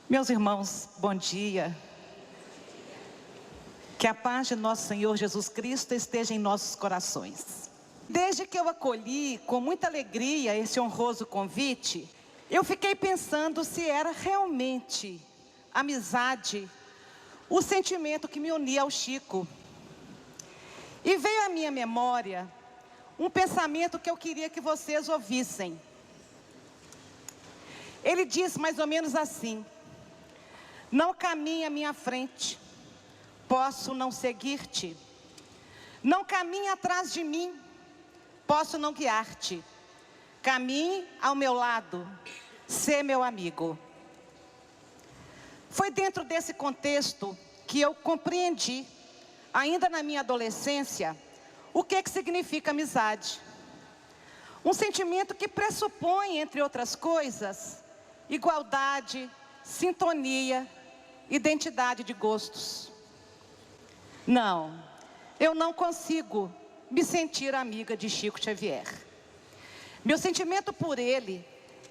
Meus irmãos, bom dia. Que a paz de nosso Senhor Jesus Cristo esteja em nossos corações. Desde que eu acolhi com muita alegria esse honroso convite, eu fiquei pensando se era realmente amizade o sentimento que me unia ao Chico. E veio à minha memória um pensamento que eu queria que vocês ouvissem. Ele diz mais ou menos assim: não caminhe à minha frente, posso não seguir-te. Não caminhe atrás de mim, posso não guiar-te. Caminhe ao meu lado, sê meu amigo. Foi dentro desse contexto que eu compreendi, ainda na minha adolescência, o que significa amizade. Um sentimento que pressupõe, entre outras coisas, igualdade, sintonia, identidade de gostos. Não, eu não consigo me sentir amiga de Chico Xavier. Meu sentimento por ele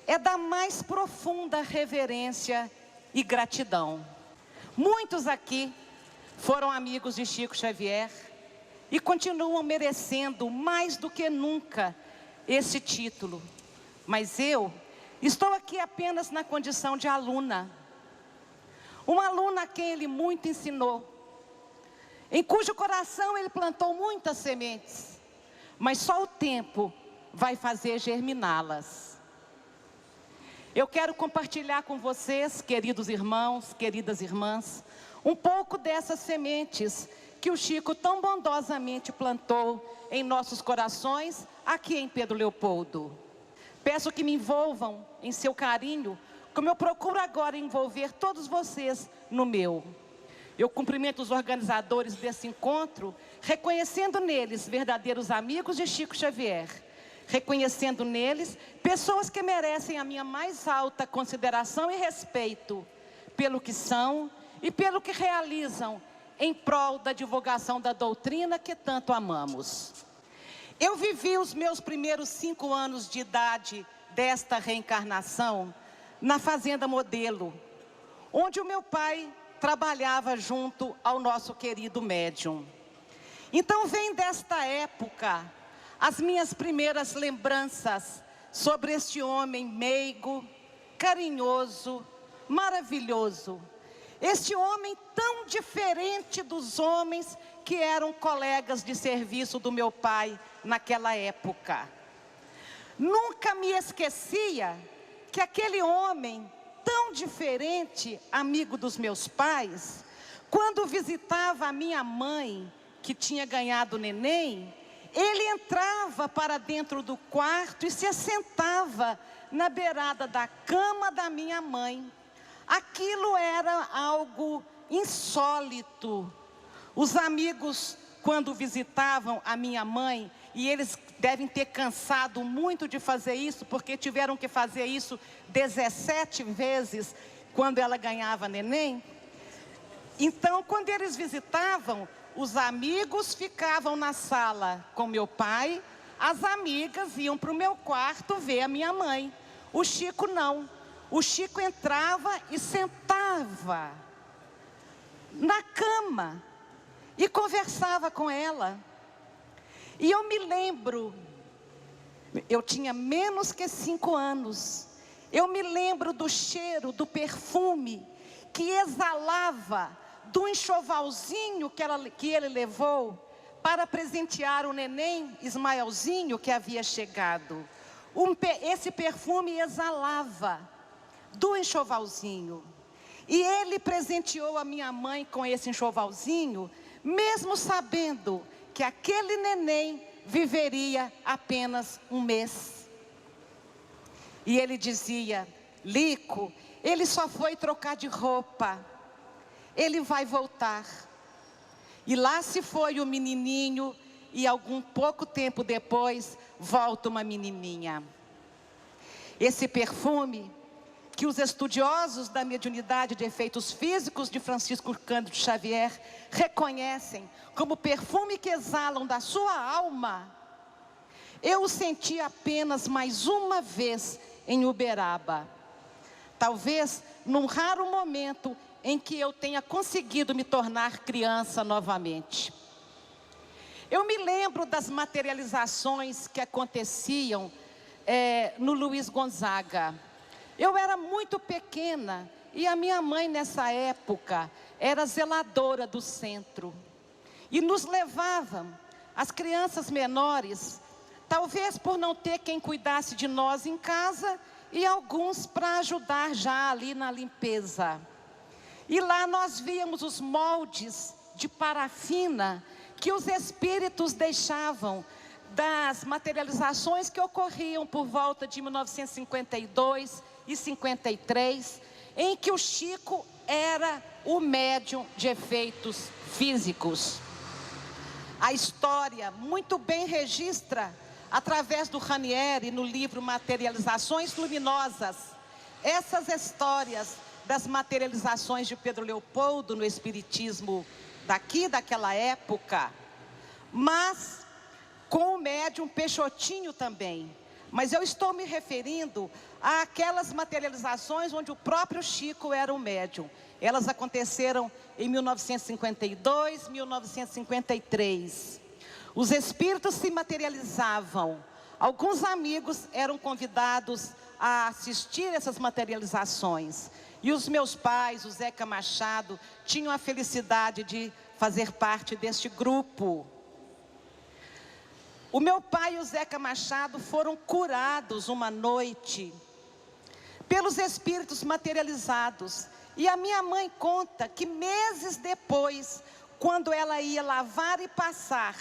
é da mais profunda reverência e gratidão. Muitos aqui foram amigos de Chico Xavier e continuam merecendo mais do que nunca esse título. Mas eu estou aqui apenas na condição de aluna. Uma aluna a quem ele muito ensinou, em cujo coração ele plantou muitas sementes, mas só o tempo vai fazer germiná-las. Eu quero compartilhar com vocês, queridos irmãos, queridas irmãs, um pouco dessas sementes que o Chico tão bondosamente plantou em nossos corações, aqui em Pedro Leopoldo. Peço que me envolvam em seu carinho, como eu procuro agora envolver todos vocês no meu. Eu cumprimento os organizadores desse encontro, reconhecendo neles verdadeiros amigos de Chico Xavier, reconhecendo neles pessoas que merecem a minha mais alta consideração e respeito pelo que são e pelo que realizam em prol da divulgação da doutrina que tanto amamos. Eu vivi os meus primeiros 5 anos de idade desta reencarnação na Fazenda Modelo, onde o meu pai trabalhava junto ao nosso querido médium. Então vem desta época as minhas primeiras lembranças sobre este homem meigo, carinhoso, maravilhoso. Este homem tão diferente dos homens que eram colegas de serviço do meu pai naquela época. Nunca me esquecia que aquele homem tão diferente, amigo dos meus pais, quando visitava a minha mãe, que tinha ganhado neném, ele entrava para dentro do quarto e se assentava na beirada da cama da minha mãe. Aquilo era algo insólito. Os amigos, quando visitavam a minha mãe, e eles devem ter cansado muito de fazer isso, porque tiveram que fazer isso 17 vezes quando ela ganhava neném. Então, quando eles visitavam, os amigos ficavam na sala com meu pai, as amigas iam para o meu quarto ver a minha mãe. O Chico não. O Chico entrava e sentava na cama e conversava com ela. E eu me lembro, eu tinha menos que 5 anos, eu me lembro do cheiro, do perfume que exalava do enxovalzinho que ele levou para presentear o neném Ismaelzinho que havia chegado. Esse perfume exalava do enxovalzinho. E ele presenteou a minha mãe com esse enxovalzinho, mesmo sabendo que aquele neném viveria apenas 1 mês. E ele dizia: Lico, ele só foi trocar de roupa, ele vai voltar. E lá se foi o menininho, e pouco tempo depois, volta uma menininha. Esse perfume, que os estudiosos da mediunidade de efeitos físicos de Francisco Cândido Xavier reconhecem como perfume que exalam da sua alma, eu o senti apenas mais uma vez em Uberaba. Talvez num raro momento em que eu tenha conseguido me tornar criança novamente. Eu me lembro das materializações que aconteciam no Luiz Gonzaga. Eu era muito pequena e a minha mãe nessa época era zeladora do centro. E nos levava, as crianças menores, talvez por não ter quem cuidasse de nós em casa, e alguns para ajudar já ali na limpeza. E lá nós víamos os moldes de parafina que os espíritos deixavam das materializações que ocorriam por volta de 1952 e 53, em que o Chico era o médium de efeitos físicos. A história muito bem registra, através do Ranieri, no livro Materializações Luminosas, essas histórias das materializações de Pedro Leopoldo no Espiritismo daquela época, mas com o médium Peixotinho também. Mas eu estou me referindo àquelas materializações onde o próprio Chico era o médium. Elas aconteceram em 1952, 1953. Os espíritos se materializavam. Alguns amigos eram convidados a assistir essas materializações. E os meus pais, o Zeca Machado, tinham a felicidade de fazer parte deste grupo. O meu pai e o Zeca Machado foram curados uma noite pelos espíritos materializados. E a minha mãe conta que meses depois, quando ela ia lavar e passar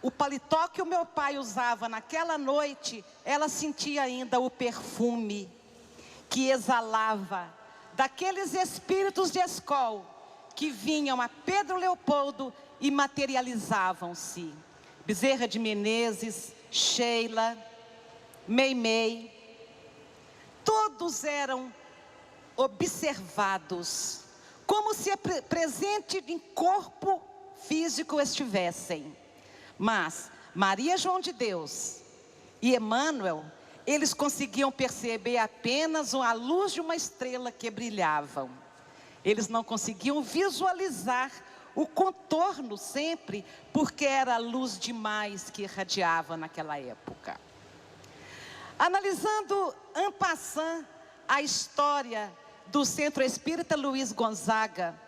o paletó que o meu pai usava naquela noite, ela sentia ainda o perfume que exalava daqueles espíritos de escol que vinham a Pedro Leopoldo e materializavam-se. Bezerra de Menezes, Sheila, Meimei, todos eram observados, como se presente em corpo físico estivessem. Mas Maria João de Deus e Emmanuel, eles conseguiam perceber apenas a luz de uma estrela que brilhavam. Eles não conseguiam visualizar o contorno sempre, porque era luz demais que irradiava naquela época. Analisando en passant a história do Centro Espírita Luiz Gonzaga,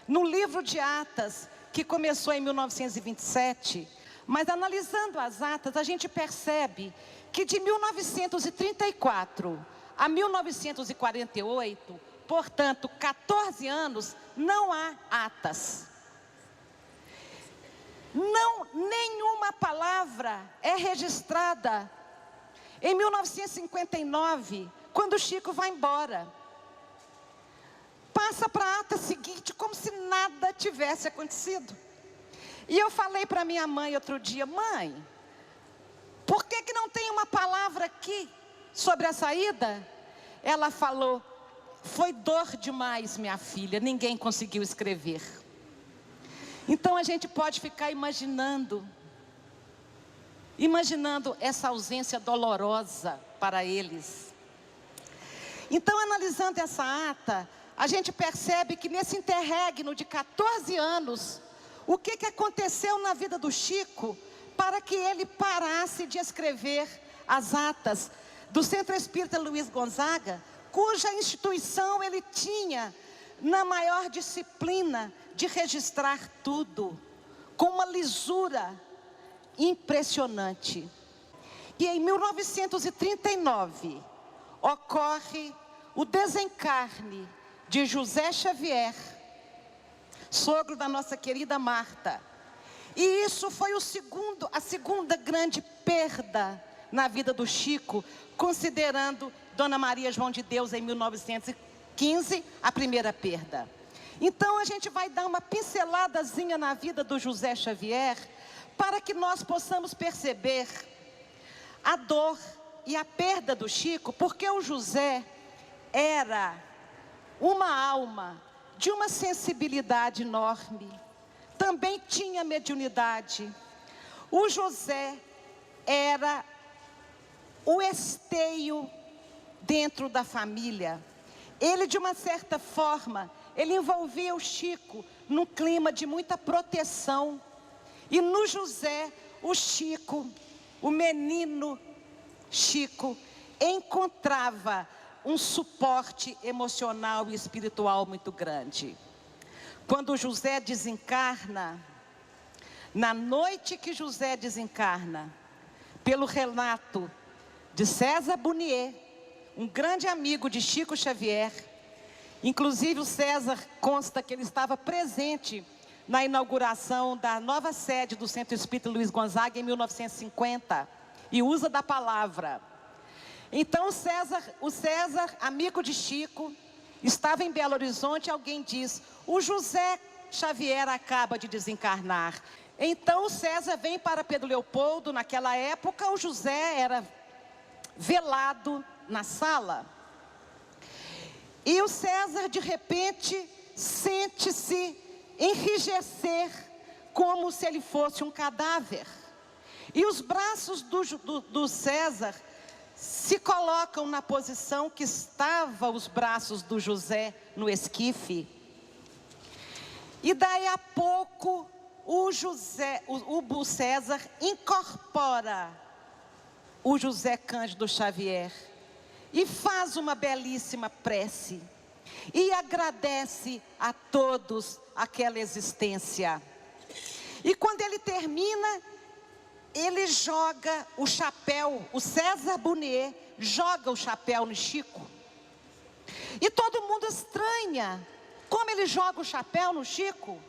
no livro de atas, que começou em 1927, mas analisando as atas, a gente percebe que de 1934 a 1948, portanto, 14 anos, não há atas. Nenhuma palavra é registrada. Em 1959, quando o Chico vai embora, passa para a ata seguinte como se nada tivesse acontecido. E eu falei para minha mãe outro dia: mãe, por que não tem uma palavra aqui sobre a saída? Ela falou: foi dor demais, minha filha, ninguém conseguiu escrever. Então a gente pode ficar imaginando essa ausência dolorosa para eles. Então, analisando essa ata, a gente percebe que nesse interregno de 14 anos, o que aconteceu na vida do Chico para que ele parasse de escrever as atas do Centro Espírita Luiz Gonzaga, cuja instituição ele tinha na maior disciplina de registrar tudo, com uma lisura impressionante. E em 1939, ocorre o desencarne de José Xavier, sogro da nossa querida Marta. E isso foi a segunda grande perda na vida do Chico, considerando Dona Maria João de Deus em 1915, a primeira perda. Então a gente vai dar uma pinceladazinha na vida do José Xavier, para que nós possamos perceber a dor e a perda do Chico, porque o José era uma alma de uma sensibilidade enorme, também tinha mediunidade. O José era o esteio dentro da família, Ele, de uma certa forma, ele envolvia o Chico num clima de muita proteção. E no José, o Chico, o menino Chico, encontrava um suporte emocional e espiritual muito grande. Quando José desencarna, na noite que José desencarna, pelo relato de César Bonnier, um grande amigo de Chico Xavier, inclusive o César consta que ele estava presente na inauguração da nova sede do Centro Espírita Luiz Gonzaga em 1950, e usa da palavra. Então o César, amigo de Chico, estava em Belo Horizonte e alguém diz: o José Xavier acaba de desencarnar. Então o César vem para Pedro Leopoldo. Naquela época o José era velado na sala. E o César de repente sente-se enrijecer como se ele fosse um cadáver. E os braços do César se colocam na posição que estavam os braços do José no esquife. E daí a pouco o César incorpora o José Cândido Xavier e faz uma belíssima prece e agradece a todos aquela existência. E quando ele termina, ele joga o chapéu, o César Bonnier joga o chapéu no Chico. E todo mundo estranha como ele joga o chapéu no Chico.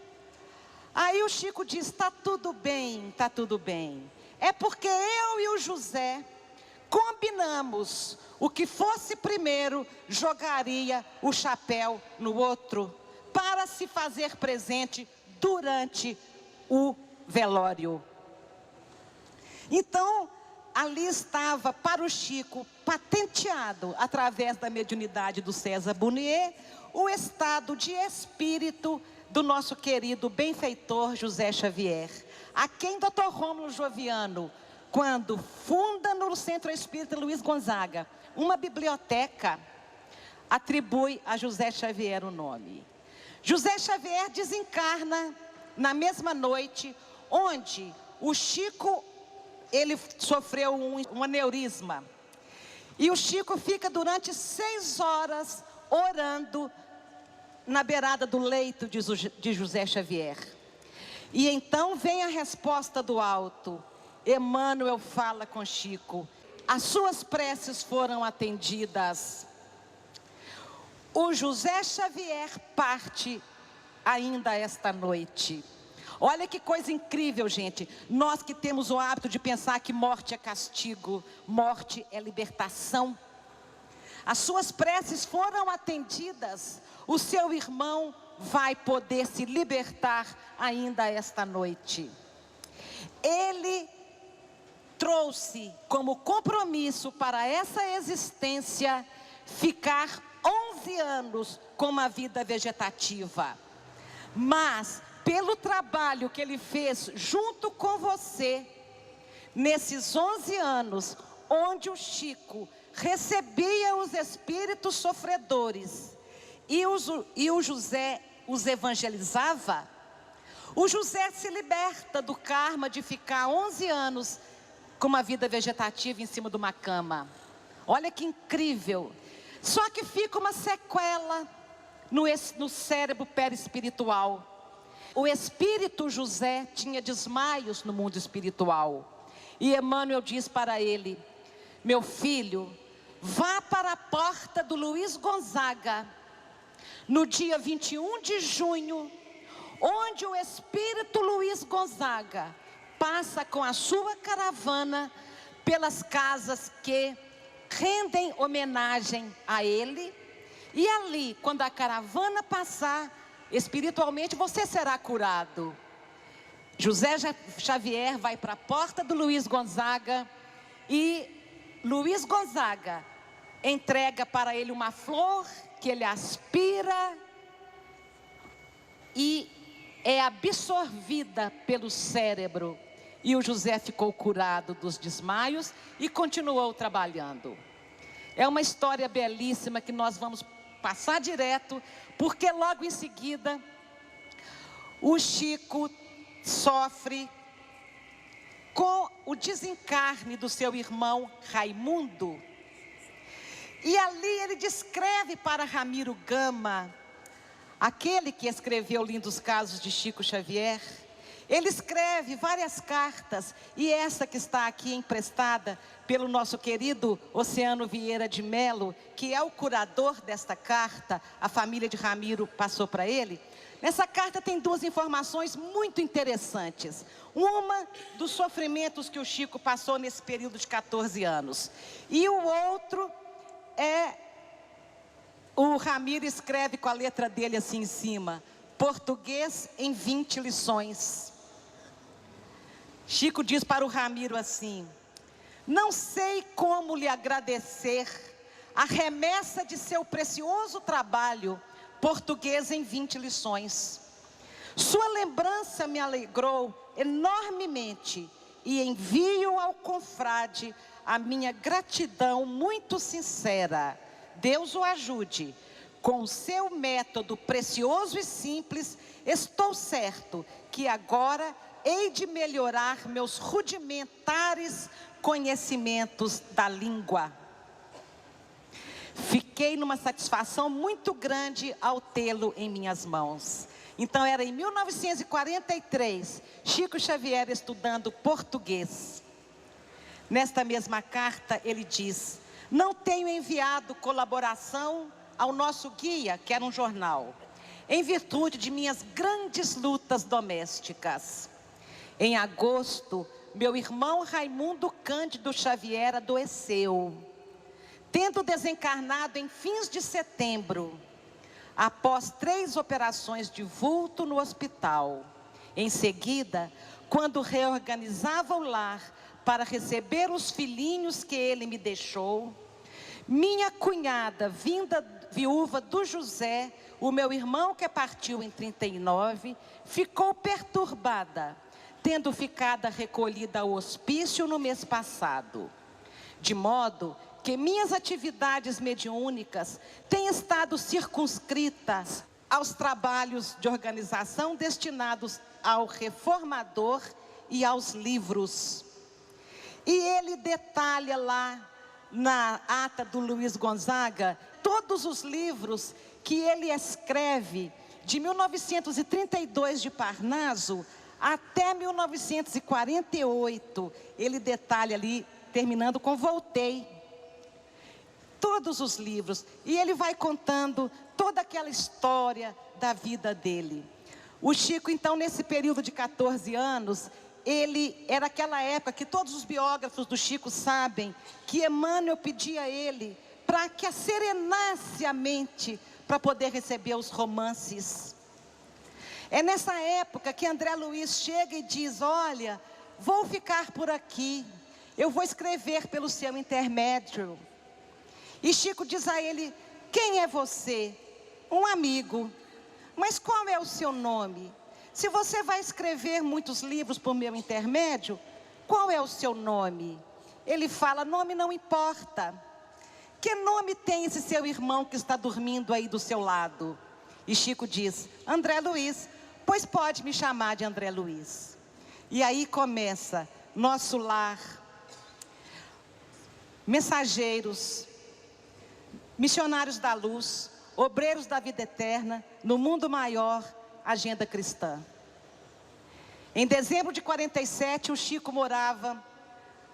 Aí o Chico diz: está tudo bem, está tudo bem. É porque eu e o José combinamos, o que fosse primeiro jogaria o chapéu no outro, para se fazer presente durante o velório. Então, ali estava para o Chico, patenteado através da mediunidade do César Bonnier, o estado de espírito do nosso querido benfeitor José Xavier, a quem Dr. Rômulo Joviano, quando funda no Centro Espírita Luiz Gonzaga uma biblioteca, atribui a José Xavier o nome. José Xavier desencarna na mesma noite, onde o Chico, ele sofreu um aneurisma. E o Chico fica durante 6 horas orando na beirada do leito de José Xavier. E então vem a resposta do alto. Emmanuel fala com Chico: as suas preces foram atendidas. O José Xavier parte ainda esta noite. Olha que coisa incrível, gente. Nós que temos o hábito de pensar que morte é castigo, morte é libertação. As suas preces foram atendidas. O seu irmão vai poder se libertar ainda esta noite. Ele trouxe como compromisso para essa existência ficar 11 anos com uma vida vegetativa. Mas pelo trabalho que ele fez junto com você, nesses 11 anos, onde o Chico recebia os espíritos sofredores e o José os evangelizava, o José se liberta do karma de ficar 11 anos com uma vida vegetativa em cima de uma cama. Olha que incrível. Só que fica uma sequela no cérebro perispiritual. O espírito José tinha desmaios no mundo espiritual. E Emmanuel diz para ele: meu filho, vá para a porta do Luiz Gonzaga, no dia 21 de junho, onde o espírito Luiz Gonzaga passa com a sua caravana pelas casas que rendem homenagem a ele. E ali, quando a caravana passar, espiritualmente você será curado. José Xavier vai para a porta do Luiz Gonzaga e Luiz Gonzaga entrega para ele uma flor que ele aspira e é absorvida pelo cérebro. E o José ficou curado dos desmaios e continuou trabalhando. É uma história belíssima que nós vamos passar direto, porque logo em seguida o Chico sofre com o desencarne do seu irmão Raimundo. E ali ele descreve para Ramiro Gama, aquele que escreveu Lindos Casos de Chico Xavier. Ele escreve várias cartas, e essa que está aqui emprestada pelo nosso querido Oceano Vieira de Melo, que é o curador desta carta, a família de Ramiro passou para ele. Nessa carta tem duas informações muito interessantes. Uma dos sofrimentos que o Chico passou nesse período de 14 anos. E o outro o Ramiro escreve com a letra dele assim em cima: português em 20 lições. Chico diz para o Ramiro assim: não sei como lhe agradecer a remessa de seu precioso trabalho, Português em 20 lições. Sua lembrança me alegrou enormemente e envio ao confrade a minha gratidão muito sincera. Deus o ajude. Com o seu método precioso e simples, estou certo que agora hei de melhorar meus rudimentares conhecimentos da língua. Fiquei numa satisfação muito grande ao tê-lo em minhas mãos. Então era em 1943, Chico Xavier estudando português. Nesta mesma carta ele diz: não tenho enviado colaboração ao nosso guia, que era um jornal, em virtude de minhas grandes lutas domésticas. Em agosto, meu irmão Raimundo Cândido Xavier adoeceu, tendo desencarnado em fins de setembro, após 3 operações de vulto no hospital. Em seguida, quando reorganizava o lar para receber os filhinhos que ele me deixou, minha cunhada, viúva do José, o meu irmão que partiu em 39, ficou perturbada, tendo ficado recolhida ao hospício no mês passado. De modo que minhas atividades mediúnicas têm estado circunscritas aos trabalhos de organização destinados ao reformador e aos livros. E ele detalha lá na ata do Luiz Gonzaga todos os livros que ele escreve de 1932 de Parnaso até 1948. Ele detalha ali, terminando com Voltei, todos os livros, e ele vai contando toda aquela história da vida dele. O Chico, então, nesse período de 14 anos, era aquela época que todos os biógrafos do Chico sabem que Emmanuel pedia a ele para que acerenasse a mente para poder receber os romances. É nessa época que André Luiz chega e diz: olha, vou ficar por aqui, eu vou escrever pelo seu intermédio. E Chico diz a ele: quem é você? Um amigo. Mas qual é o seu nome? Se você vai escrever muitos livros por meu intermédio, qual é o seu nome? Ele fala: nome não importa. Que nome tem esse seu irmão que está dormindo aí do seu lado? E Chico diz: André Luiz. Pois pode me chamar de André Luiz. E aí começa Nosso Lar, Mensageiros, Missionários da Luz, Obreiros da Vida Eterna, No Mundo Maior, Agenda Cristã. Em dezembro de 47, o Chico morava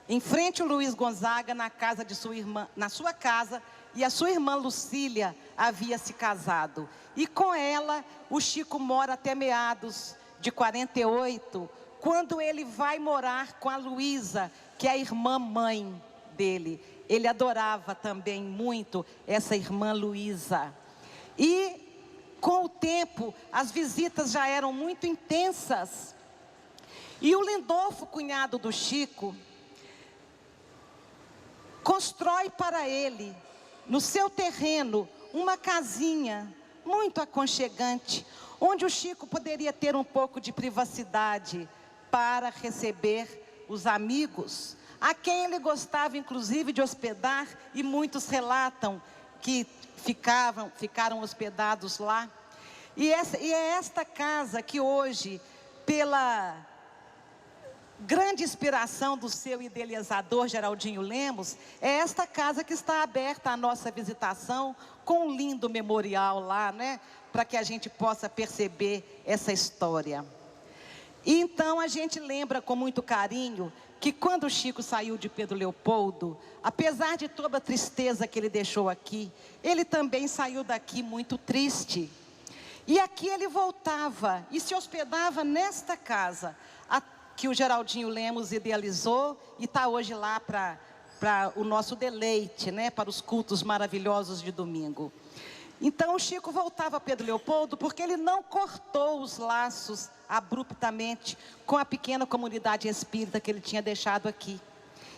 em frente ao Luiz Gonzaga, na casa de sua irmã, na sua casa, e a sua irmã Lucília havia se casado. E com ela, o Chico mora até meados de 48, quando ele vai morar com a Luísa, que é a irmã mãe dele. Ele adorava também muito essa irmã Luísa. E com o tempo, as visitas já eram muito intensas. E o Lindolfo, cunhado do Chico, constrói para ele, no seu terreno, uma casinha muito aconchegante, onde o Chico poderia ter um pouco de privacidade para receber os amigos, a quem ele gostava inclusive de hospedar, e muitos relatam que ficaram hospedados lá. E é esta casa que hoje, pela grande inspiração do seu idealizador, Geraldinho Lemos, é esta casa que está aberta à nossa visitação, com um lindo memorial lá, né? Para que a gente possa perceber essa história. E então a gente lembra com muito carinho que quando o Chico saiu de Pedro Leopoldo, apesar de toda a tristeza que ele deixou aqui, ele também saiu daqui muito triste. E aqui ele voltava e se hospedava nesta casa, que o Geraldinho Lemos idealizou e está hoje lá para o nosso deleite, né? Para os cultos maravilhosos de domingo. Então o Chico voltava a Pedro Leopoldo porque ele não cortou os laços abruptamente com a pequena comunidade espírita que ele tinha deixado aqui.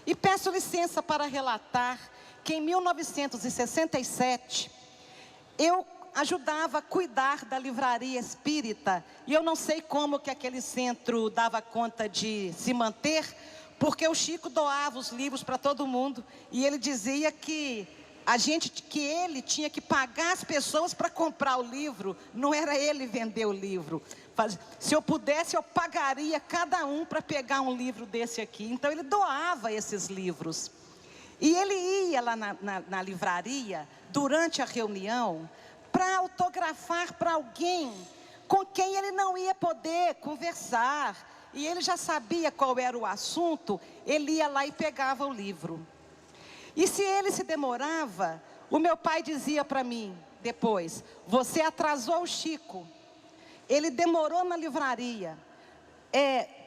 E peço licença para relatar que em 1967, eu ajudava a cuidar da livraria espírita, e eu não sei como que aquele centro dava conta de se manter, porque o Chico doava os livros para todo mundo, e ele dizia que ele tinha que pagar as pessoas para comprar o livro, não era ele vender o livro. Se eu pudesse, eu pagaria cada um para pegar um livro desse aqui. Então ele doava esses livros. E ele ia lá na livraria, durante a reunião, para autografar para alguém com quem ele não ia poder conversar. E ele já sabia qual era o assunto, ele ia lá e pegava o livro. E se ele se demorava, o meu pai dizia para mim depois: você atrasou o Chico, ele demorou na livraria,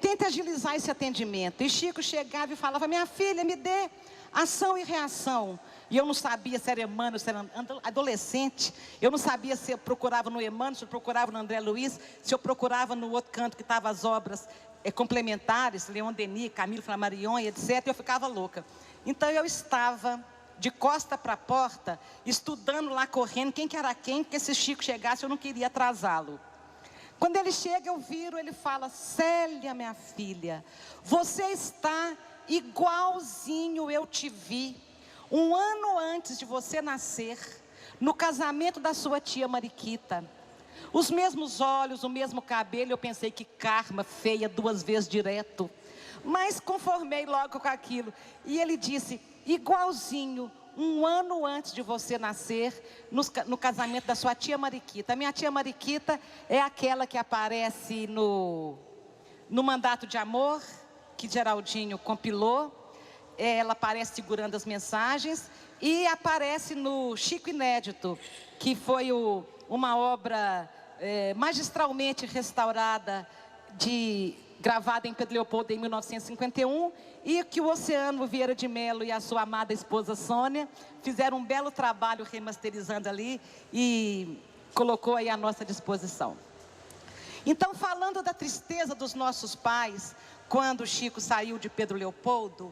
tente agilizar esse atendimento. E Chico chegava e falava: minha filha, me dê ação e reação. E eu não sabia se era Emmanuel, se era adolescente. Eu não sabia se eu procurava no Emmanuel, se eu procurava no André Luiz, se eu procurava no outro canto que estavam as obras complementares, Leon Denis, Camilo Flammarion, etc. Eu ficava louca. Então eu estava de costa para a porta, estudando lá, correndo, quem que era quem, porque se Chico chegasse eu não queria atrasá-lo. Quando ele chega, eu viro, ele fala: Célia, minha filha, você está igualzinho eu te vi, um ano antes de você nascer, no casamento da sua tia Mariquita. Os mesmos olhos, o mesmo cabelo, eu pensei que karma, feia 2 vezes direto. Mas conformei logo com aquilo. E ele disse: igualzinho, um ano antes de você nascer, no casamento da sua tia Mariquita. A minha tia Mariquita é aquela que aparece no Mandato de Amor, que Geraldinho compilou. Ela aparece segurando as mensagens. E aparece no Chico Inédito, que foi uma obra magistralmente restaurada, gravada em Pedro Leopoldo em 1951, e que o Oceano Vieira de Mello e a sua amada esposa Sônia fizeram um belo trabalho remasterizando ali e colocou aí à nossa disposição. Então, falando da tristeza dos nossos pais, quando o Chico saiu de Pedro Leopoldo,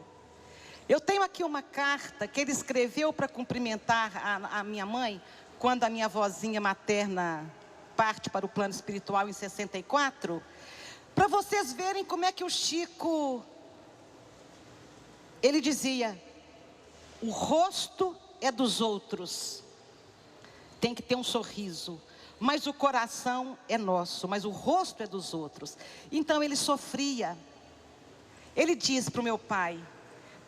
eu tenho aqui uma carta que ele escreveu para cumprimentar a minha mãe, quando a minha avózinha materna parte para o plano espiritual em 64, para vocês verem como é que o Chico, ele dizia: o rosto é dos outros, tem que ter um sorriso, mas o coração é nosso, mas o rosto é dos outros. Então ele sofria. Ele disse para o meu pai: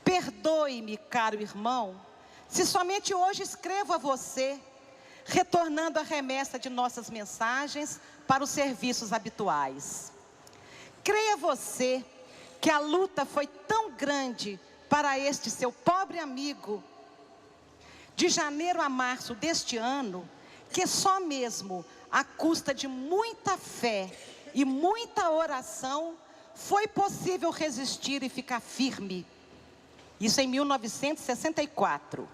perdoe-me, caro irmão, se somente hoje escrevo a você, retornando a remessa de nossas mensagens para os serviços habituais. Creia você que a luta foi tão grande para este seu pobre amigo, de janeiro a março deste ano, que só mesmo à custa de muita fé e muita oração foi possível resistir e ficar firme. Isso em 1964.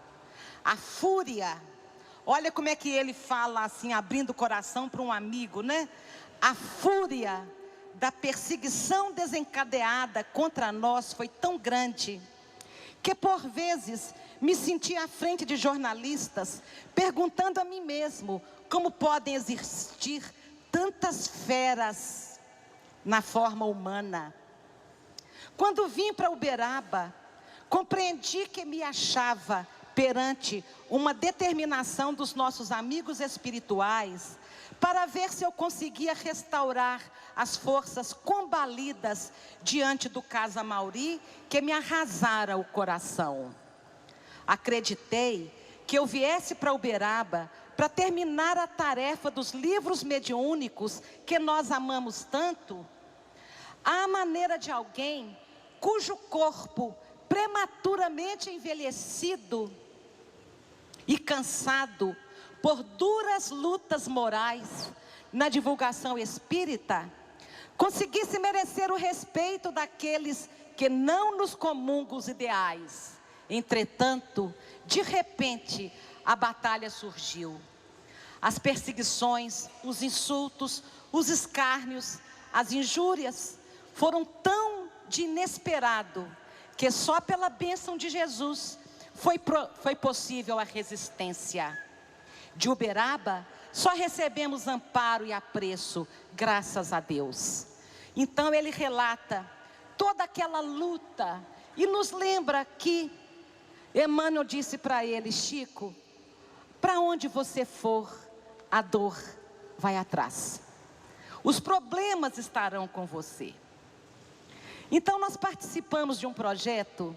A fúria, olha como é que ele fala assim, abrindo o coração para um amigo, né? A fúria da perseguição desencadeada contra nós foi tão grande, que por vezes me senti à frente de jornalistas, perguntando a mim mesmo, como podem existir tantas feras na forma humana. Quando vim para Uberaba, compreendi que me achava perante uma determinação dos nossos amigos espirituais, para ver se eu conseguia restaurar as forças combalidas diante do caso Amauri, que me arrasara o coração. Acreditei que eu viesse para Uberaba para terminar a tarefa dos livros mediúnicos que nós amamos tanto, à maneira de alguém cujo corpo prematuramente envelhecido e cansado por duras lutas morais na divulgação espírita, conseguisse merecer o respeito daqueles que não nos comungam os ideais. Entretanto, de repente, a batalha surgiu. As perseguições, os insultos, os escárnios, as injúrias foram tão de inesperado que só pela bênção de Jesus foi possível a resistência. De Uberaba, só recebemos amparo e apreço, graças a Deus. Então ele relata toda aquela luta e nos lembra que Emmanuel disse para ele: Chico, para onde você for, a dor vai atrás. Os problemas estarão com você. Então nós participamos de um projeto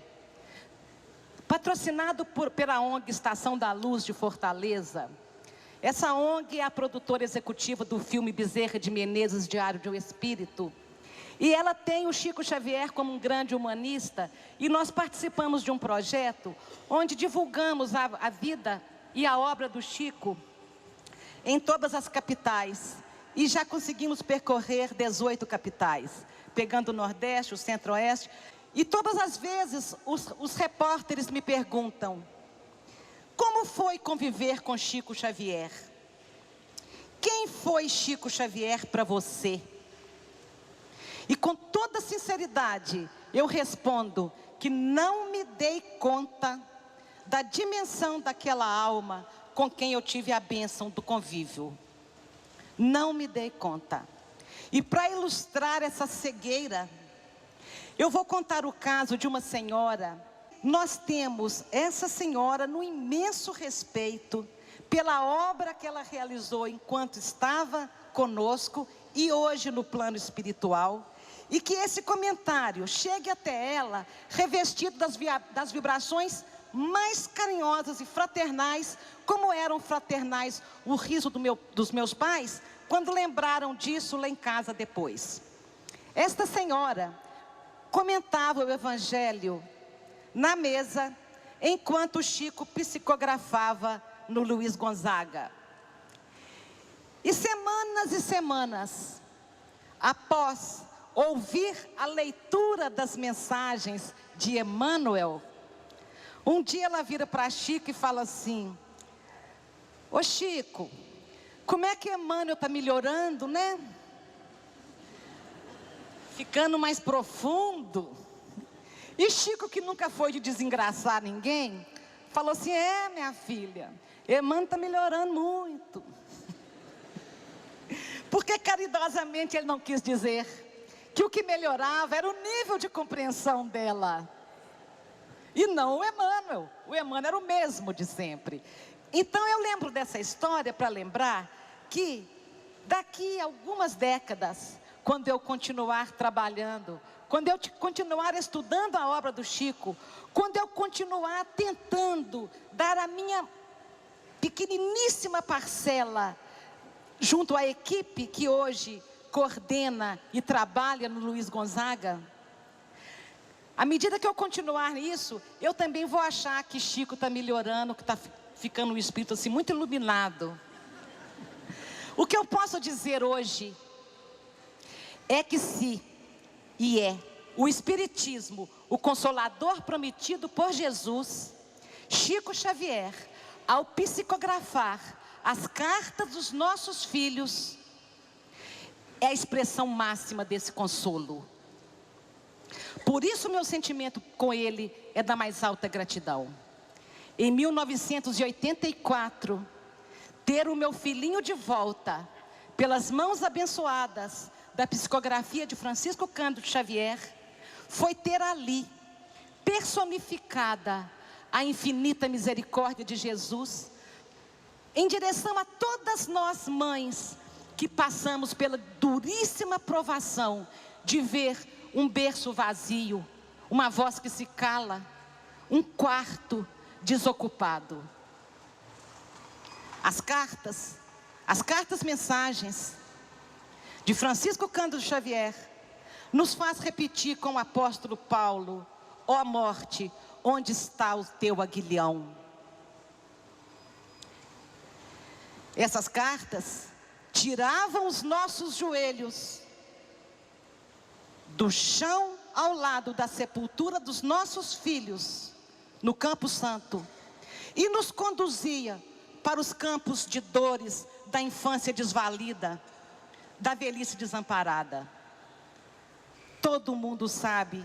patrocinado pela ONG Estação da Luz de Fortaleza. Essa ONG é a produtora executiva do filme Bezerra de Menezes, Diário de um Espírito. E ela tem o Chico Xavier como um grande humanista. E nós participamos de um projeto onde divulgamos a vida e a obra do Chico em todas as capitais. E já conseguimos percorrer 18 capitais, pegando o Nordeste, o Centro-Oeste. E todas as vezes os repórteres me perguntam: como foi conviver com Chico Xavier? Quem foi Chico Xavier para você? E com toda sinceridade, eu respondo que não me dei conta da dimensão daquela alma com quem eu tive a bênção do convívio. Não me dei conta. E para ilustrar essa cegueira, eu vou contar o caso de uma senhora. Nós temos essa senhora no imenso respeito pela obra que ela realizou enquanto estava conosco e hoje no plano espiritual. E que esse comentário chegue até ela revestido das vibrações mais carinhosas e fraternais, como eram fraternais o riso dos meus pais, quando lembraram disso lá em casa depois. Esta senhora comentava o Evangelho na mesa, enquanto o Chico psicografava no Luiz Gonzaga. E semanas, após ouvir a leitura das mensagens de Emmanuel, um dia ela vira para Chico e fala assim: ô Chico, como é que Emmanuel está melhorando, né? Ficando mais profundo. E Chico, que nunca foi de desengraçar ninguém, falou assim: é, minha filha, Emmanuel está melhorando muito. Porque caridosamente ele não quis dizer que o que melhorava era o nível de compreensão dela. E não o Emmanuel. O Emmanuel era o mesmo de sempre. Então eu lembro dessa história para lembrar que daqui a algumas décadas, quando eu continuar trabalhando, quando eu continuar estudando a obra do Chico, quando eu continuar tentando dar a minha pequeniníssima parcela junto à equipe que hoje coordena e trabalha no Luiz Gonzaga, à medida que eu continuar nisso, eu também vou achar que Chico está melhorando, que está ficando um espírito assim muito iluminado. O que eu posso dizer hoje é que o Espiritismo, o Consolador prometido por Jesus, Chico Xavier, ao psicografar as cartas dos nossos filhos, é a expressão máxima desse consolo. Por isso meu sentimento com ele é da mais alta gratidão. Em 1984, ter o meu filhinho de volta, pelas mãos abençoadas da psicografia de Francisco Cândido Xavier, foi ter ali, personificada, a infinita misericórdia de Jesus, em direção a todas nós mães, que passamos pela duríssima provação de ver um berço vazio, uma voz que se cala, um quarto desocupado. As cartas mensagens de Francisco Cândido Xavier nos faz repetir com o apóstolo Paulo: ó morte, onde está o teu aguilhão? Essas cartas tiravam os nossos joelhos do chão ao lado da sepultura dos nossos filhos, no Campo Santo, e nos conduzia para os campos de dores da infância desvalida, da velhice desamparada. Todo mundo sabe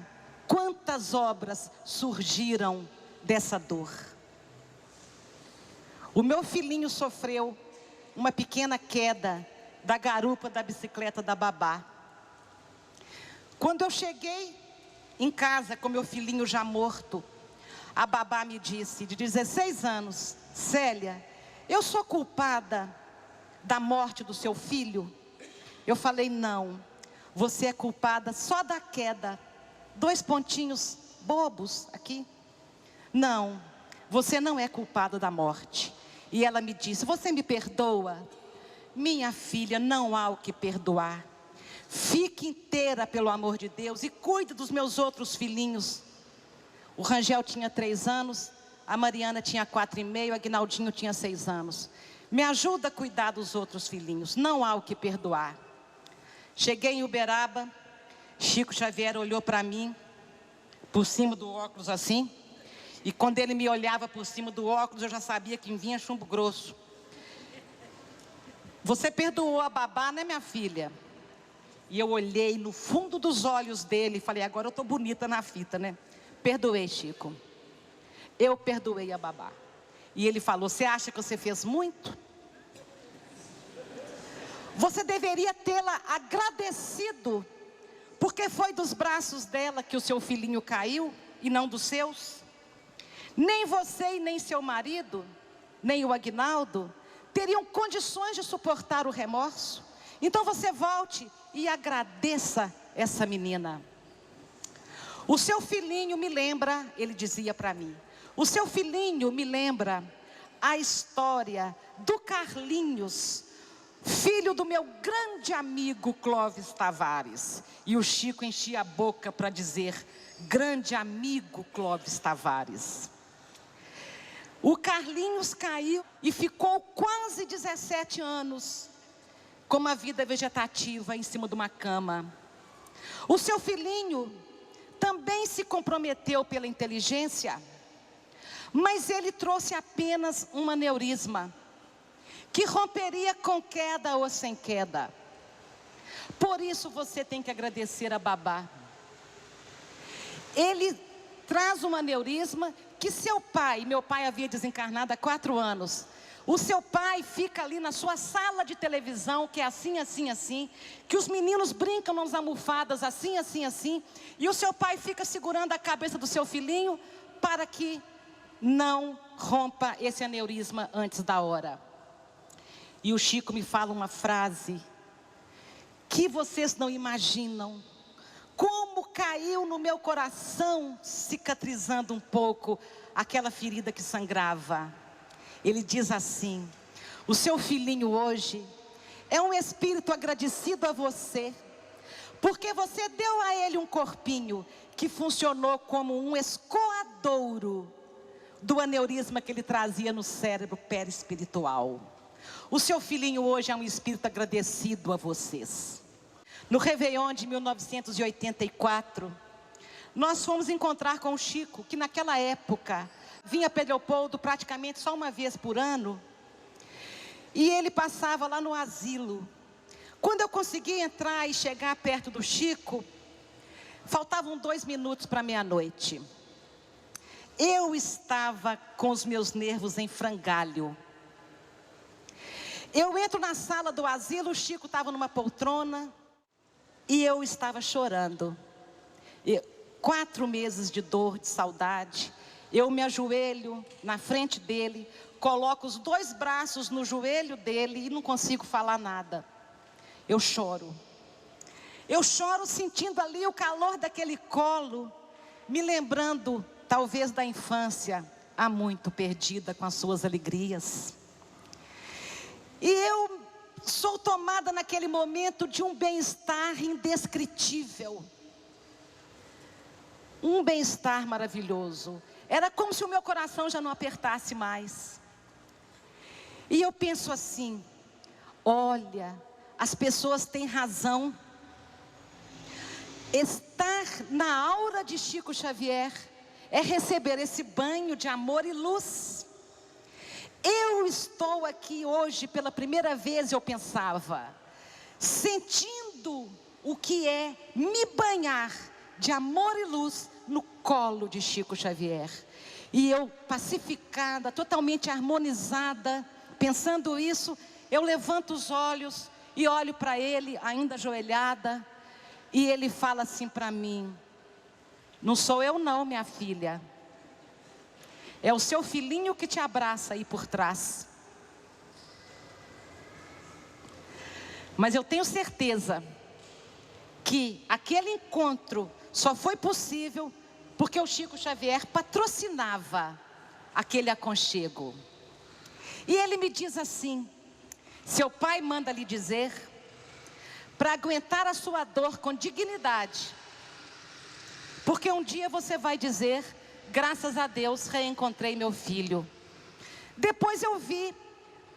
quantas obras surgiram dessa dor. O meu filhinho sofreu uma pequena queda da garupa da bicicleta da babá. Quando eu cheguei em casa com meu filhinho já morto, a babá me disse, de 16 anos: Célia, eu sou culpada da morte do seu filho? Eu falei: não, você é culpada só da queda. 2 pontinhos bobos aqui. Não, você não é culpada da morte. E ela me disse: você me perdoa? Minha filha, não há o que perdoar. Fique inteira pelo amor de Deus e cuide dos meus outros filhinhos. O Rangel tinha 3 anos, a Mariana tinha 4,5, a Aguinaldinho tinha 6 anos. Me ajuda a cuidar dos outros filhinhos, não há o que perdoar. Cheguei em Uberaba, Chico Xavier olhou para mim, por cima do óculos assim, e quando ele me olhava por cima do óculos, eu já sabia que vinha chumbo grosso. Você perdoou a babá, né, minha filha? E eu olhei no fundo dos olhos dele e falei: agora eu estou bonita na fita, né? Perdoei, Chico. Eu perdoei a babá. E ele falou: você acha que você fez muito? Você deveria tê-la agradecido, porque foi dos braços dela que o seu filhinho caiu e não dos seus. Nem você e nem seu marido, nem o Aguinaldo, teriam condições de suportar o remorso. Então você volte e agradeça essa menina. O seu filhinho me lembra, ele dizia para mim, o seu filhinho me lembra a história do Carlinhos, filho do meu grande amigo Clóvis Tavares. E o Chico enchia a boca para dizer: grande amigo Clóvis Tavares. O Carlinhos caiu e ficou quase 17 anos com uma vida vegetativa em cima de uma cama. O seu filhinho também se comprometeu pela inteligência, mas ele trouxe apenas um aneurisma, que romperia com queda ou sem queda. Por isso você tem que agradecer a babá. Ele traz um aneurisma que seu pai, meu pai havia desencarnado há 4 anos, o seu pai fica ali na sua sala de televisão, que é assim, assim, assim, que os meninos brincam nas almofadas assim, assim, assim, e o seu pai fica segurando a cabeça do seu filhinho para que não rompa esse aneurisma antes da hora. E o Chico me fala uma frase que vocês não imaginam como caiu no meu coração, cicatrizando um pouco aquela ferida que sangrava. Ele diz assim: o seu filhinho hoje é um espírito agradecido a você, porque você deu a ele um corpinho que funcionou como um escoadouro do aneurisma que ele trazia no cérebro perispiritual. O seu filhinho hoje é um espírito agradecido a vocês. No Réveillon de 1984, nós fomos encontrar com o Chico, que naquela época vinha para Leopoldo praticamente só uma vez por ano, e ele passava lá no asilo. Quando eu consegui entrar e chegar perto do Chico, faltavam 2 minutos para meia-noite. Eu estava com os meus nervos em frangalho. Eu entro na sala do asilo, o Chico estava numa poltrona, e eu estava chorando. 4 meses de dor, de saudade. Eu me ajoelho na frente dele, coloco os 2 braços no joelho dele e não consigo falar nada. Eu choro. Eu choro sentindo ali o calor daquele colo, me lembrando talvez da infância, há muito perdida com as suas alegrias. E eu sou tomada naquele momento de um bem-estar indescritível. Um bem-estar maravilhoso. Era como se o meu coração já não apertasse mais. E eu penso assim, olha, as pessoas têm razão. Estar na aura de Chico Xavier é receber esse banho de amor e luz. Eu estou aqui hoje pela primeira vez, eu pensava, sentindo o que é me banhar de amor e luz no colo de Chico Xavier. E eu, pacificada, totalmente harmonizada, pensando isso, eu levanto os olhos e olho para ele, ainda ajoelhada, e ele fala assim para mim: não sou eu não, minha filha. É o seu filhinho que te abraça aí por trás. Mas eu tenho certeza que aquele encontro só foi possível porque o Chico Xavier patrocinava aquele aconchego. E ele me diz assim: seu pai manda lhe dizer, para aguentar a sua dor com dignidade, porque um dia você vai dizer, graças a Deus reencontrei meu filho. Depois eu vi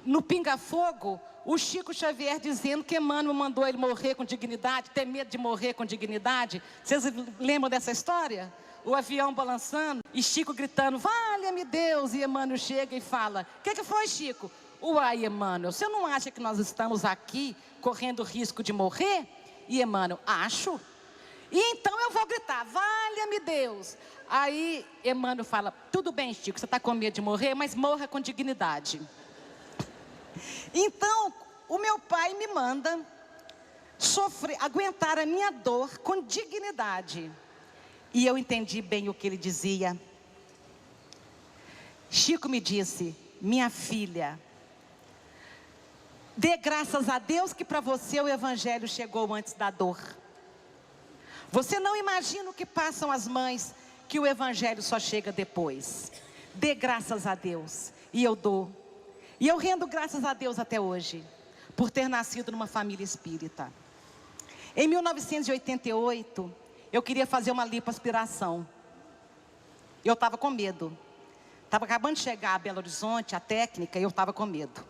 no Pinga Fogo o Chico Xavier dizendo que Emmanuel mandou ele morrer com dignidade, ter medo de morrer com dignidade. Vocês lembram dessa história? O avião balançando e Chico gritando, valha-me Deus, e Emmanuel chega e fala, o que foi, Chico? Uai, Emmanuel, você não acha que nós estamos aqui correndo risco de morrer? E Emmanuel, acho. E então eu vou gritar, valha-me Deus. Aí Emmanuel fala, tudo bem, Chico, você está com medo de morrer, mas morra com dignidade. Então, o meu pai me manda aguentar a minha dor com dignidade. E eu entendi bem o que ele dizia. Chico me disse, minha filha, dê graças a Deus que para você o Evangelho chegou antes da dor. Você não imagina o que passam as mães, que o Evangelho só chega depois. Dê graças a Deus. E eu dou. E eu rendo graças a Deus até hoje, por ter nascido numa família espírita. Em 1988, eu queria fazer uma lipoaspiração. Eu estava com medo. Estava acabando de chegar a Belo Horizonte, a técnica, e eu estava com medo.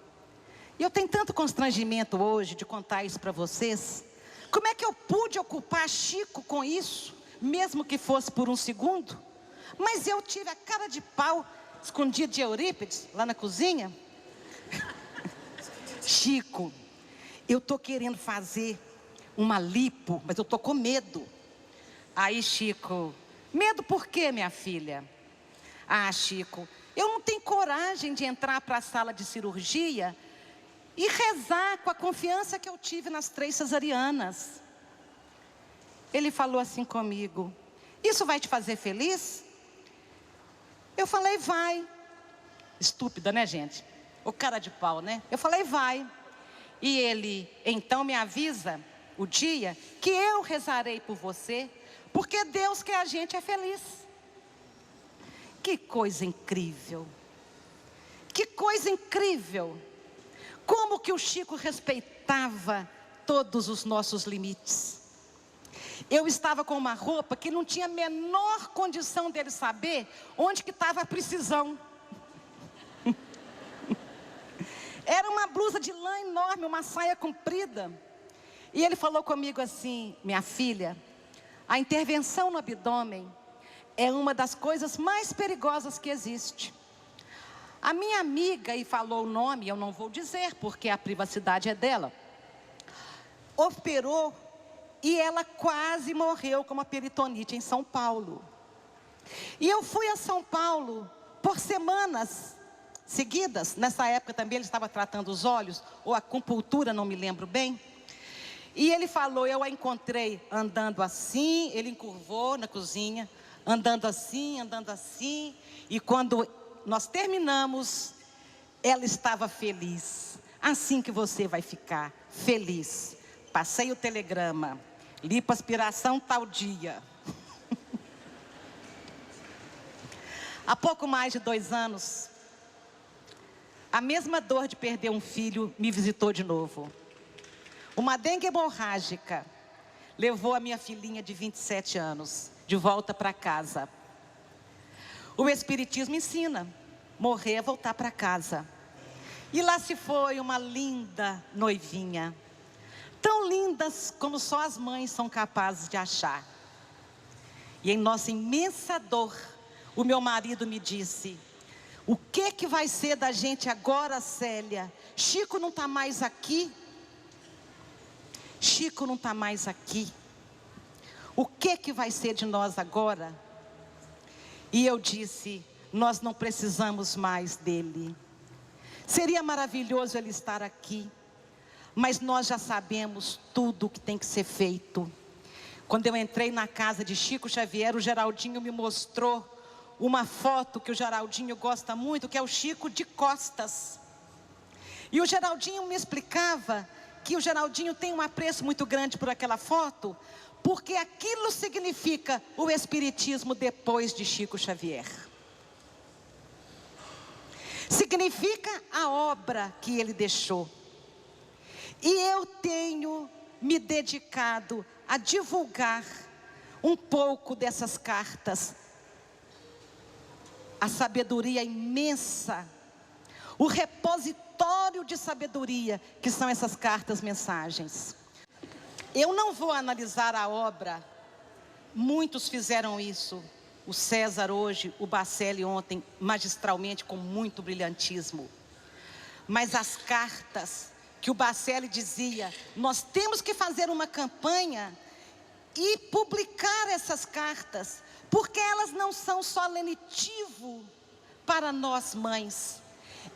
E eu tenho tanto constrangimento hoje de contar isso para vocês. Como é que eu pude ocupar Chico com isso, mesmo que fosse por um segundo? Mas eu tive a cara de pau, escondida de Eurípides, lá na cozinha. Chico, eu estou querendo fazer uma lipo, mas eu estou com medo. Aí Chico, medo por quê, minha filha? Ah, Chico, eu não tenho coragem de entrar para a sala de cirurgia e rezar com a confiança que eu tive nas 3 cesarianas. Ele falou assim comigo, isso vai te fazer feliz? Eu falei, vai. Estúpida, né, gente? O cara de pau, né? Eu falei, vai. E ele, então me avisa o dia que eu rezarei por você, porque Deus quer a gente é feliz. Que coisa incrível. Que coisa incrível. Como que o Chico respeitava todos os nossos limites. Eu estava com uma roupa que não tinha a menor condição dele saber onde que estava a precisão. Era uma blusa de lã enorme, uma saia comprida. E ele falou comigo assim, minha filha, a intervenção no abdômen é uma das coisas mais perigosas que existe. A minha amiga, e falou o nome, eu não vou dizer, porque a privacidade é dela, operou e ela quase morreu com uma peritonite em São Paulo. E eu fui a São Paulo por semanas seguidas. Nessa época também ele estava tratando os olhos, ou a acupuntura, não me lembro bem. E ele falou, eu a encontrei andando assim, ele encurvou na cozinha, andando assim, e quando nós terminamos, ela estava feliz. Assim que você vai ficar, feliz. Passei o telegrama, lipoaspiração tal dia. Há pouco mais de 2 anos, a mesma dor de perder um filho me visitou de novo. Uma dengue hemorrágica levou a minha filhinha de 27 anos de volta para casa. O Espiritismo ensina, morrer é voltar para casa. E lá se foi uma linda noivinha, tão lindas como só as mães são capazes de achar. E em nossa imensa dor, o meu marido me disse: o que vai ser da gente agora, Célia? Chico não está mais aqui. Chico não está mais aqui. O que vai ser de nós agora? E eu disse: nós não precisamos mais dele. Seria maravilhoso ele estar aqui, mas nós já sabemos tudo o que tem que ser feito. Quando eu entrei na casa de Chico Xavier, o Geraldinho me mostrou uma foto que o Geraldinho gosta muito, que é o Chico de costas. E o Geraldinho me explicava que o Geraldinho tem um apreço muito grande por aquela foto, porque aquilo significa o Espiritismo depois de Chico Xavier. Significa a obra que ele deixou. E eu tenho me dedicado a divulgar um pouco dessas cartas. A sabedoria imensa, o repositório de sabedoria que são essas cartas mensagens. Eu não vou analisar a obra, muitos fizeram isso. O César hoje, o Bacelli ontem, magistralmente, com muito brilhantismo. Mas as cartas que o Bacelli dizia, nós temos que fazer uma campanha e publicar essas cartas, porque elas não são só lenitivo para nós mães.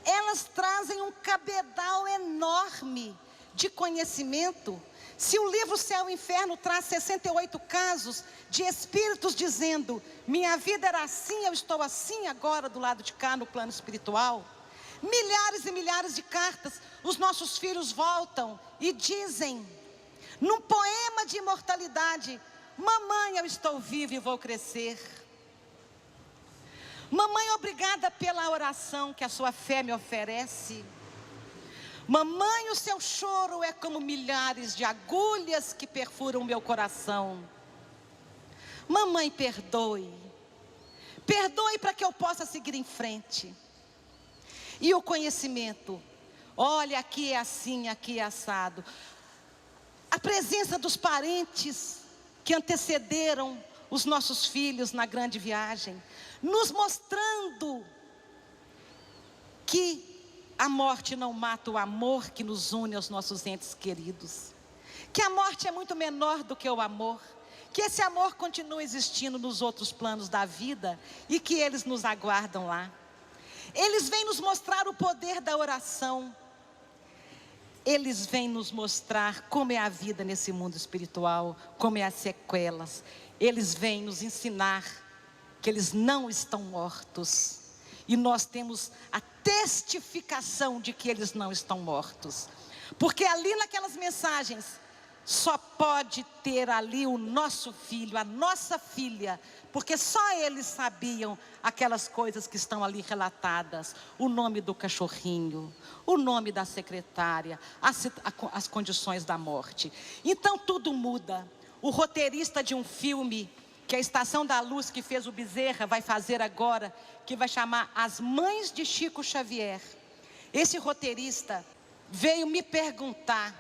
Elas trazem um cabedal enorme de conhecimento. Se o livro Céu e Inferno traz 68 casos de espíritos dizendo: minha vida era assim, eu estou assim agora do lado de cá no plano espiritual. Milhares e milhares de cartas, os nossos filhos voltam e dizem, num poema de imortalidade: mamãe, eu estou viva e vou crescer. Mamãe, obrigada pela oração que a sua fé me oferece. Mamãe, o seu choro é como milhares de agulhas que perfuram o meu coração. Mamãe, perdoe. Perdoe para que eu possa seguir em frente. E o conhecimento, olha, aqui é assim, aqui é assado. A presença dos parentes que antecederam os nossos filhos na grande viagem, nos mostrando que a morte não mata o amor que nos une aos nossos entes queridos. Que a morte é muito menor do que o amor. Que esse amor continua existindo nos outros planos da vida e que eles nos aguardam lá. Eles vêm nos mostrar o poder da oração. Eles vêm nos mostrar como é a vida nesse mundo espiritual, como é as sequelas. Eles vêm nos ensinar que eles não estão mortos. E nós temos a testificação de que eles não estão mortos. Porque ali naquelas mensagens, só pode ter ali o nosso filho, a nossa filha. Porque só eles sabiam aquelas coisas que estão ali relatadas. O nome do cachorrinho, o nome da secretária, as condições da morte. Então tudo muda. O roteirista de um filme, que a Estação da Luz, que fez o Bezerra, vai fazer agora, que vai chamar As Mães de Chico Xavier. Esse roteirista veio me perguntar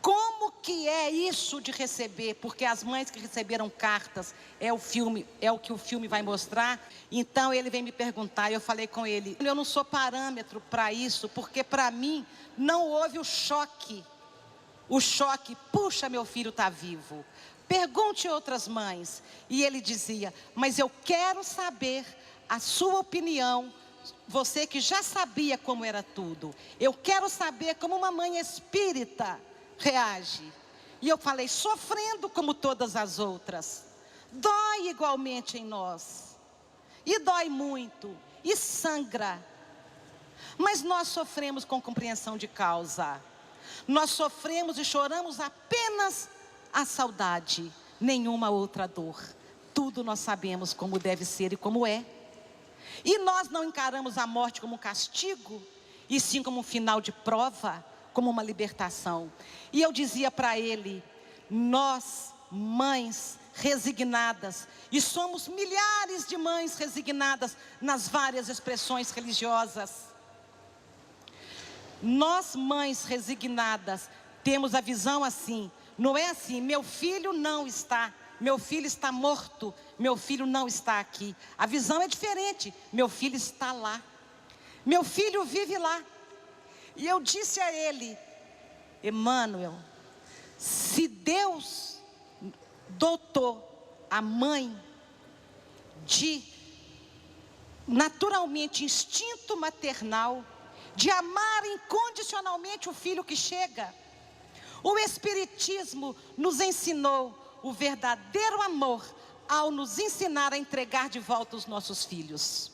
como que é isso de receber, porque as mães que receberam cartas, é o que o filme vai mostrar. Então ele veio me perguntar, e eu falei com ele: eu não sou parâmetro para isso, porque para mim não houve o choque. O choque, puxa, meu filho está vivo. Pergunte outras mães. E ele dizia: mas eu quero saber a sua opinião, você que já sabia como era tudo. Eu quero saber como uma mãe espírita reage. E eu falei: sofrendo como todas as outras. Dói dói igualmente em nós. E dói muito, e sangra. Mas nós sofremos com compreensão de causa. Nós sofremos e choramos apenas a saudade, nenhuma outra dor. Tudo nós sabemos como deve ser e como é. E nós não encaramos a morte como um castigo, e sim como um final de prova, como uma libertação. E eu dizia para ele, nós, mães resignadas, e somos milhares de mães resignadas nas várias expressões religiosas. Nós, mães resignadas, temos a visão assim, não é assim, meu filho não está, meu filho está morto, meu filho não está aqui. A visão é diferente, meu filho está lá, meu filho vive lá. E eu disse a ele, Emmanuel, se Deus dotou a mãe de naturalmente instinto maternal, de amar incondicionalmente o filho que chega, o Espiritismo nos ensinou o verdadeiro amor ao nos ensinar a entregar de volta os nossos filhos.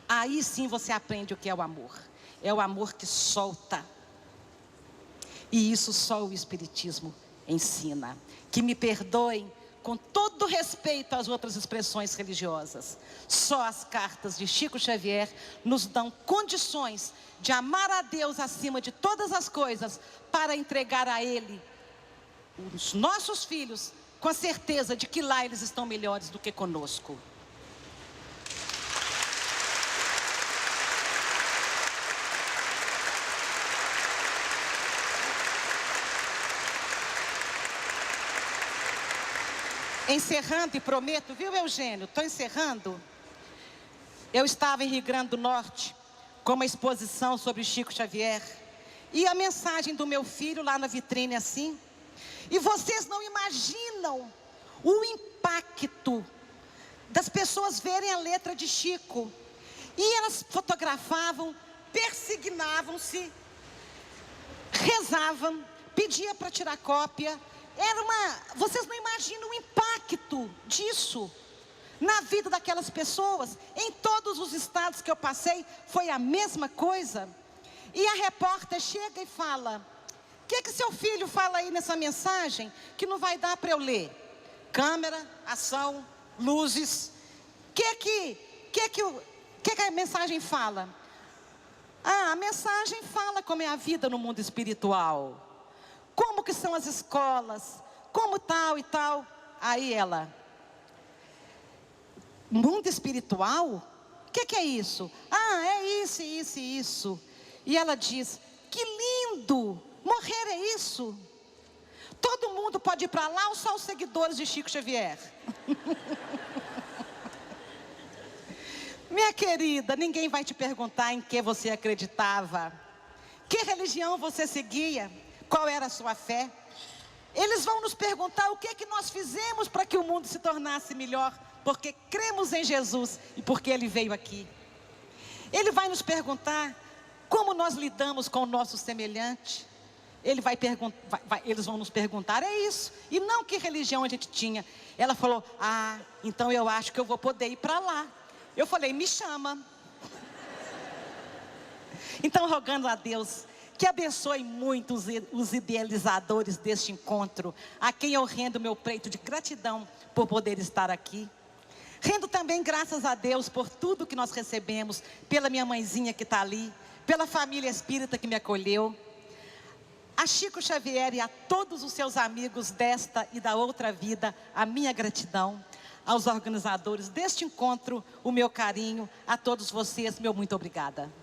Aí sim você aprende o que é o amor. É o amor que solta. E isso só o Espiritismo ensina. Que me perdoem, com todo respeito às outras expressões religiosas, só as cartas de Chico Xavier nos dão condições de amar a Deus acima de todas as coisas, para entregar a Ele os nossos filhos, com a certeza de que lá eles estão melhores do que conosco. Encerrando, e prometo, viu, Eugênio? Estou encerrando. Eu estava em Rio Grande do Norte, com uma exposição sobre Chico Xavier, e a mensagem do meu filho lá na vitrine assim. E vocês não imaginam o impacto das pessoas verem a letra de Chico. E elas fotografavam, persignavam-se, rezavam, pediam para tirar cópia. Vocês não imaginam o impacto disso na vida daquelas pessoas. Em todos os estados que eu passei, foi a mesma coisa. E a repórter chega e fala, o que seu filho fala aí nessa mensagem, que não vai dar para eu ler? Câmera, ação, luzes. O que a mensagem fala? A mensagem fala como é a vida no mundo espiritual. Como que são as escolas, como tal e tal. Aí ela, mundo espiritual? O que é isso? É isso, isso e isso. E ela diz, que lindo, morrer é isso. Todo mundo pode ir para lá ou só os seguidores de Chico Xavier? Minha querida, ninguém vai te perguntar em que você acreditava, que religião você seguia, qual era a sua fé. Eles vão nos perguntar o que nós fizemos para que o mundo se tornasse melhor, porque cremos em Jesus e porque Ele veio aqui. Ele vai nos perguntar como nós lidamos com o nosso semelhante. Eles vão nos perguntar, é isso. E não que religião a gente tinha. Ela falou, então eu acho que eu vou poder ir para lá. Eu falei, me chama. Então, rogando a Deus que abençoe muito os idealizadores deste encontro, a quem eu rendo meu peito de gratidão por poder estar aqui. Rendo também graças a Deus por tudo que nós recebemos, pela minha mãezinha que está ali, pela família espírita que me acolheu, a Chico Xavier e a todos os seus amigos desta e da outra vida, a minha gratidão. Aos organizadores deste encontro, o meu carinho, a todos vocês, meu muito obrigada.